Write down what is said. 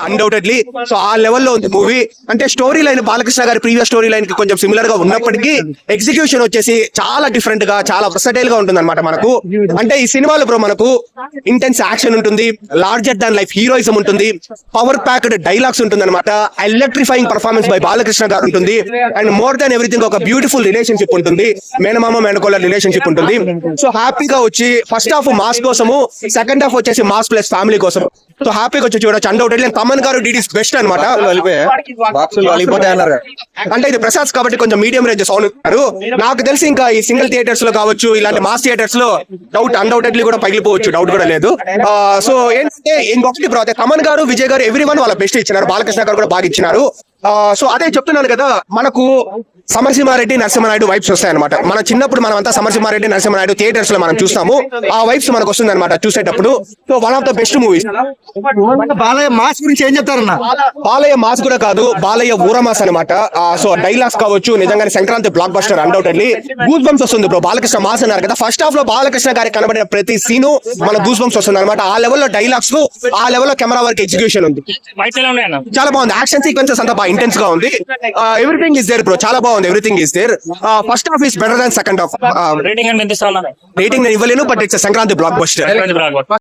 Undoubtedly. So ఆ లెవెల్లో ఉంది మూవీ. అంటే స్టోరీ లైన్ బాలకృష్ణ గారి ప్రీవియస్ స్టోరీ లైన్ కి కొంచెం సిమిలర్ గా ఉన్నప్పటికీ ఎగ్జిక్యూషన్ వచ్చేసి చాలా డిఫరెంట్ గా, చాలా వర్సటైల్ గా ఉంటుంది అనమాట మనకు. అంటే ఈ సినిమాలో బ్రో మనకు ఇంటెన్స్ యాక్షన్ ఉంటుంది, లార్జర్ దాన్ లైఫ్ హీరోయిజం ఉంటుంది, పవర్ ప్యాక్డ్ డైలాగ్స్ ఉంటుంది అనమాట, ఎలక్ట్రిఫైయింగ్ పర్ఫార్మెన్స్ బై బాలకృష్ణ గారు ఉంటుంది, అండ్ మోర్ దాన్ ఎవ్రీథింగ్ ఒక బ్యూటిఫుల్ రిలేషన్షిప్ ఉంటుంది, మేనమామ మేనకోళ్ళ రిలేషన్షిప్ ఉంటుంది. సో హ్యాపీగా వచ్చి ఫస్ట్ హాఫ్ మాస్ కోసము, సెకండ్ హాఫ్ వచ్చేసి మాస్ ప్లస్ ఫ్యామిలీ కోసం. సో హ్యాపీగా వచ్చి చూడొచ్చు. అన్డౌటెడ్లీ తమన్ గారు డిడ్ బెస్ట్ అనమాట. అంటే ఇది ప్రసాద్ కాబట్టి కొంచెం మీడియం రేంజ్ సౌండ్ ఇస్తారు. నాకు తెలిసి ఇంకా ఈ సింగిల్ థియేటర్స్ లో కావచ్చు, ఇలాంటి మాస్ థియేటర్స్ లో అన్డౌటెడ్లీ కూడా పగిలిపోవచ్చు, డౌట్ కూడా లేదు. సో ఏంటంటే ఇంకొకటి బ్రో, తమన్ గారు, విజయ్ గారు ఎవ్రీవన్ వాళ్ళ బెస్ట్ ఇచ్చినారు, బాలకృష్ణ గారు కూడా బాగా ఇచ్చినారు. సో అదే చెప్తున్నాను కదా, మనకు సమరసింహారెడ్డి నరసింహనాయుడు వైబ్స్ వస్తాయన్నమాట. మన చిన్నప్పుడు మనం అంతా సమరసింహారెడ్డి నరసింహనాయుడు థియేటర్స్ లో మనం చూస్తాము, ఆ వైబ్స్ మనకు వస్తుంది అనమాట చూసేటప్పుడు. So one of the best movies. Balayya mass గురించి ఏం చెప్తారన్న? బాలయ్య మాస్ కూడా కాదు, బాలయ్య ఊరమాస్ అనమాట. సో డైలాగ్స్ కావచ్చు, నిజంగానే Sankranti block buster undoubtedly. Goose bumps వస్తుంది బ్రో. బాలకృష్ణ మాస్ అన్నారు కదా, ఫస్ట్ హాఫ్ లో బాలకృష్ణ గారికి కనబడిన ప్రతి సీను మన గూస్ బంప్స్ వస్తుంది అనమాట. ఆ లెవెల్లో డైలాగ్స్, ఆ లెవెల్లో కెమెరా వర్క్, ఎగ్జిక్యూషన్ ఉంది, చాలా బాగుంది. యాక్షన్ సీక్వెన్సెస్ అంతా బాగా ఇంటెన్స్ గా ఉంది. ఎవ్రీథింగ్ ఇస్ దేర్ బ్రో, చాలా బాగుంది. Everything is there. First half is better than second half. Rating నేను ఇవ్వలేను, but it's Sankranti block buster.